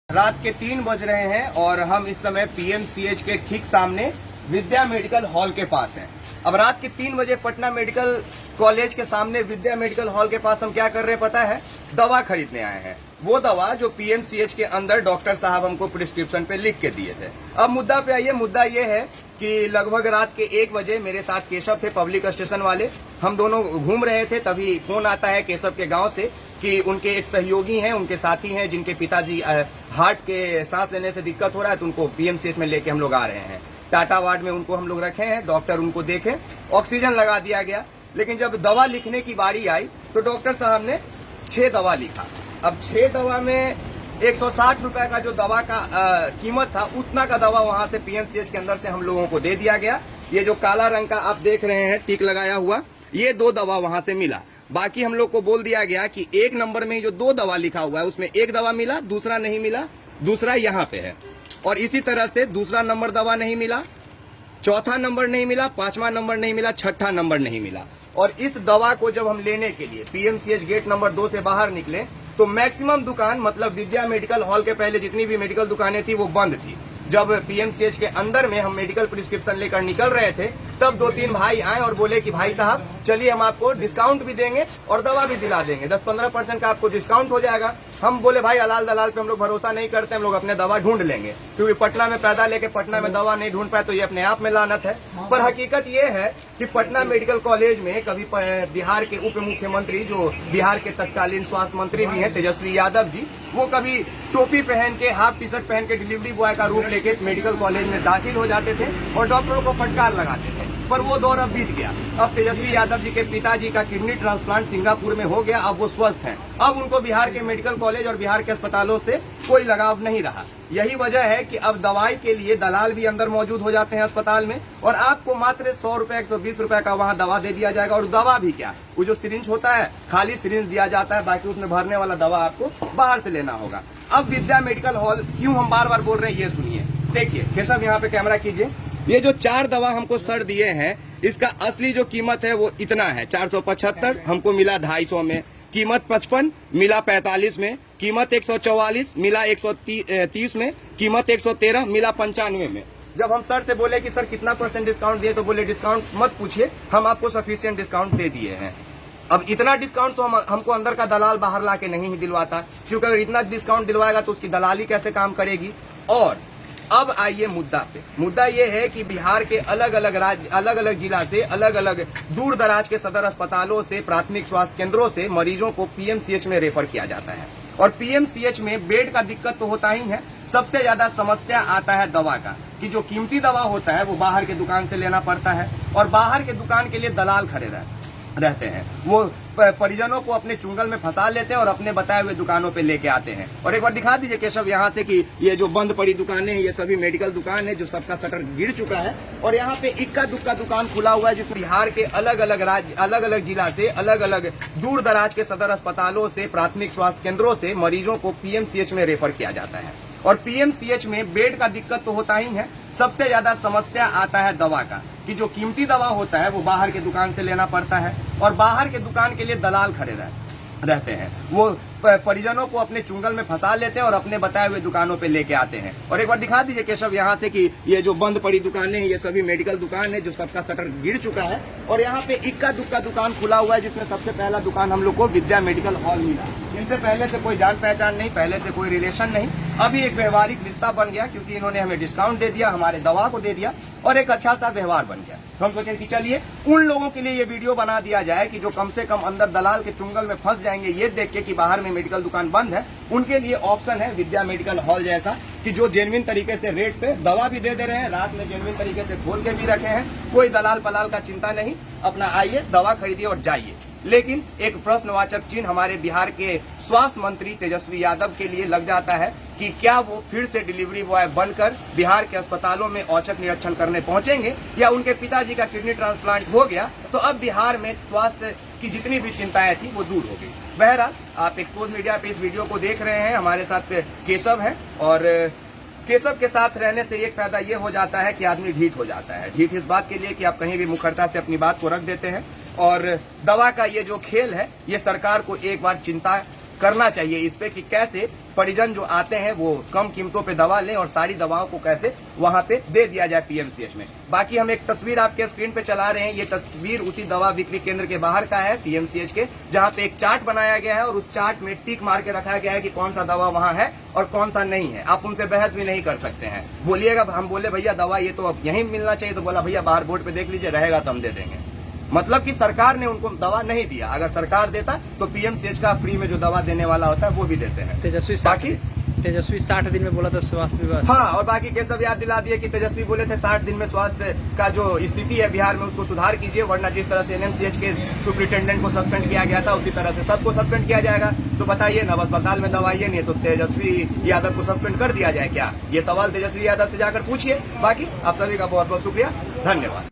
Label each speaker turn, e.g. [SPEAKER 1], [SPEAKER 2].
[SPEAKER 1] रात के 3 बज रहे हैं और हम इस समय पीएमसीएच के ठीक सामने विद्या मेडिकल हॉल के पास हैं। अब रात के 3 बजे पटना मेडिकल कॉलेज के सामने विद्या मेडिकल हॉल के पास हम क्या कर रहे हैं पता है? दवा खरीदने आए हैं। वो दवा जो पीएमसीएच के अंदर डॉक्टर साहब हमको प्रिस्क्रिप्शन पे लिख के दिए थे। अब मुद्दा पे आइए। मुद्दा ये है कि लगभग रात के 1 बजे मेरे साथ केशव थे, पब्लिक स्टेशन वाले। हम दोनों घूम रहे थे, तभी फोन आता है केशव के गांव से कि उनके एक सहयोगी हैं, उनके साथी हैं, जिनके पिताजी हार्ट के सांस लेने से दिक्कत हो रहा है, तो उनको पीएमसीएच में लेके हम लोग आ रहे हैं। टाटा वार्ड में उनको हम लोग रखे हैं। डॉक्टर उनको देखे, ऑक्सीजन लगा दिया गया। लेकिन जब दवा लिखने की बारी आई तो डॉक्टर साहब ने 6 दवा लिखा। अब 6 दवा में 160 रुपए का जो दवा का कीमत था, उतना का दवा वहां से पीएमसीएच के अंदर से हम लोगों को दे दिया गया। ये जो काला रंग का आप देख रहे हैं टिक लगाया हुआ, ये 2 दवा वहां से मिला। बाकी हम लोग को बोल दिया गया कि 1 नंबर में जो 2 दवा लिखा हुआ है उसमें 1 दवा मिला, दूसरा नहीं मिला, दूसरा यहाँ पे है। और इसी तरह से दूसरा नंबर दवा नहीं मिला, चौथा नंबर नहीं मिला, 5वां नंबर नहीं मिला, 6ठा नंबर नहीं मिला। और इस दवा को जब हम लेने के लिए पीएमसीएच गेट नंबर 2 से बाहर निकले तो मैक्सिमम दुकान, मतलब विद्या मेडिकल हॉल के पहले जितनी भी मेडिकल दुकानें थी वो बंद थी। जब पीएमसीएच के अंदर में हम मेडिकल प्रिस्क्रिप्शन लेकर निकल रहे थे तब 2-3 भाई आए और बोले कि भाई साहब चलिए हम आपको डिस्काउंट भी देंगे और दवा भी दिला देंगे, 10-15% का आपको डिस्काउंट हो जाएगा। हम बोले भाई अलाल दलाल पे हम लोग भरोसा नहीं करते, हम लोग अपने दवा ढूंढ लेंगे, क्योंकि पटना में पैदा लेके पटना में दवा नहीं ढूंढ पाए तो ये अपने आप में लानत है। पर हकीकत ये है कि पटना मेडिकल कॉलेज में कभी बिहार के उप मुख्यमंत्री, जो बिहार के तत्कालीन स्वास्थ्य मंत्री भी हैं, तेजस्वी यादव जी, वो कभी टोपी पहन के, हाफ टी शर्ट पहन के डिलीवरी बॉय का रूप लेके मेडिकल कॉलेज में दाखिल हो जाते थे और डॉक्टरों को फटकार लगाते थे। पर वो दौर अब बीत गया। अब तेजस्वी यादव जी के पिताजी का किडनी ट्रांसप्लांट सिंगापुर में हो गया, अब वो स्वस्थ हैं। अब उनको बिहार के मेडिकल कॉलेज और बिहार के अस्पतालों से कोई लगाव नहीं रहा। यही वजह है कि अब दवाई के लिए दलाल भी अंदर मौजूद हो जाते हैं अस्पताल में, और आपको मात्र 100 रुपए 120 रुपए का वहाँ दवा दे दिया जाएगा। और दवा भी क्या, वो जो सिरिंज होता है खाली सिरिंज दिया जाता है, बाकी उसमें भरने वाला दवा आपको बाहर से लेना होगा। अब विद्या मेडिकल हॉल क्यों हम बार बार बोल रहे हैं ये सुनिए। देखिए केशव, यहाँ पे कैमरा कीजिए। ये जो 4 दवा हमको सर दिए हैं, इसका असली जो कीमत है वो इतना है, 475 हमको मिला 250 में, कीमत 55 मिला 45 में, कीमत 144 मिला 130 में, कीमत 113 मिला 95 में। जब हम सर से बोले कि सर कितना % डिस्काउंट दिए, तो बोले डिस्काउंट मत पूछिए, हम आपको सफिशिएंट डिस्काउंट दे दिए हैं। अब इतना डिस्काउंट तो हमको अंदर का दलाल बाहर ला के नहीं ही दिलवाता, क्योंकि अगर इतना डिस्काउंट दिलवाएगा तो उसकी दलाली कैसे काम करेगी। और अब आइए मुद्दा पे। मुद्दा ये है कि बिहार के अलग अलग राज्य, अलग अलग जिला से, अलग अलग दूर दराज के सदर अस्पतालों से, प्राथमिक स्वास्थ्य केंद्रों से मरीजों को पीएमसीएच में रेफर किया जाता है। और पीएमसीएच में बेड का दिक्कत तो होता ही है, सबसे ज्यादा समस्या आता है दवा का, कि जो कीमती दवा होता है वो बाहर के दुकान से लेना पड़ता है, और बाहर के दुकान के लिए दलाल खड़े रहते हैं। वो परिजनों को अपने चुंगल में फंसा लेते हैं और अपने बताए हुए दुकानों पे लेके आते हैं। और एक बार दिखा दीजिए केशव यहाँ से कि ये जो बंद पड़ी दुकानें हैं, ये सभी मेडिकल दुकान है, जो सबका शटर गिर चुका है। और यहाँ पे इक्का दुक्का दुकान खुला हुआ है, जिसमें बिहार के अलग अलग राज्य, अलग अलग जिला से, अलग अलग दूर दराज के सदर अस्पतालों से, प्राथमिक स्वास्थ्य केंद्रों से मरीजों को पीएमसीएच में रेफर किया जाता है। और पीएमसीएच में बेड का दिक्कत तो होता ही है, सबसे ज्यादा समस्या आता है दवा का, कि जो कीमती दवा होता है वो बाहर के दुकान से लेना पड़ता है, और बाहर के दुकान के लिए दलाल खड़े रहते हैं। वो परिजनों को अपने चुंगल में फंसा लेते हैं और अपने बताए हुए दुकानों पे लेके आते हैं। और एक बार दिखा दीजिए केशव यहाँ से कि ये जो बंद पड़ी दुकानें हैं, ये सभी मेडिकल दुकान है, जो सबका शटर गिर चुका है। और यहाँ पे इक्का दुक्का दुकान खुला हुआ है, जिसमें सबसे पहला दुकान हम लोग को विद्या मेडिकल हॉल मिला। इनसे पहले से कोई जान पहचान नहीं, पहले से कोई रिलेशन नहीं, अभी एक व्यवहारिक रिश्ता बन गया, क्योंकि इन्होंने हमें डिस्काउंट दे दिया, हमारे दवा को दे दिया, और एक अच्छा सा व्यवहार बन गया। तो हम सोचे कि चलिए उन लोगों के लिए ये वीडियो बना दिया जाए कि जो कम से कम अंदर दलाल के चुंगल में फंस जाएंगे ये देख के कि बाहर में मेडिकल दुकान बंद है, उनके लिए ऑप्शन है विद्या मेडिकल हॉल जैसा, कि जो जेन्युइन तरीके से रेट पे दवा भी दे रहे हैं, रात में जेन्युइन तरीके से खोल के भी रखे हैं, कोई दलाल पलाल का चिंता नहीं, अपना आइए दवा खरीदिए और जाइए। लेकिन एक प्रश्नवाचक चिन्ह हमारे बिहार के स्वास्थ्य मंत्री तेजस्वी यादव के लिए लग जाता है कि क्या वो फिर से डिलीवरी बॉय बनकर बिहार के अस्पतालों में औचक निरीक्षण करने पहुंचेंगे, या उनके पिताजी का किडनी ट्रांसप्लांट हो गया तो अब बिहार में स्वास्थ्य की जितनी भी चिंताएं थी वो दूर हो गई। बहरहाल आप एक्सपोज मीडिया पे इस वीडियो को देख रहे हैं, हमारे साथ केशव है, और केशव के साथ रहने से एक फायदा ये हो जाता है कि आदमी ढीठ हो जाता है। ढीठ इस बात के लिए कि आप कहीं भी मुखरता से अपनी बात को रख देते हैं, और दवा का ये जो खेल है ये सरकार को एक बार चिंता करना चाहिए इस पे कि कैसे परिजन जो आते हैं वो कम कीमतों पे दवा लें और सारी दवाओं को कैसे वहां पे दे दिया जाए पीएमसीएच में। बाकी हम एक तस्वीर आपके स्क्रीन पे चला रहे हैं, ये तस्वीर उसी दवा बिक्री केंद्र के बाहर का है पीएमसीएच के, जहां पे एक चार्ट बनाया गया है और उस चार्ट में टिक मार के रखा गया है कि कौन सा दवा वहां है और कौन सा नहीं है। आप उनसे बहस भी नहीं कर सकते हैं। बोलिएगा, हम बोले भैया दवा ये तो अब यहीं मिलना चाहिए, तो बोला भैया बाहर बोर्ड पे देख लीजिए, रहेगा तो हम दे देंगे। मतलब कि सरकार ने उनको दवा नहीं दिया। अगर सरकार देता तो पीएमसीएच का फ्री में जो दवा देने वाला होता है वो भी देते हैं।
[SPEAKER 2] तेजस्वी 60 दिन में बोला था स्वास्थ्य विभाग।
[SPEAKER 1] हाँ, और बाकी केशव याद दिला दिए कि तेजस्वी बोले थे 60 दिन में स्वास्थ्य का जो स्थिति है बिहार में उसको सुधार कीजिए, वरना जिस तरह से एनएमसीएच के सुप्रिंटेंडेंट को सस्पेंड किया गया था उसी तरह से सबको सस्पेंड किया जाएगा। तो बताइए ना, अस्पताल में दवाइए नहीं तो तेजस्वी यादव को सस्पेंड कर दिया जाए क्या? ये सवाल तेजस्वी यादव से जाकर पूछिए। बाकी आप सभी का बहुत बहुत शुक्रिया, धन्यवाद।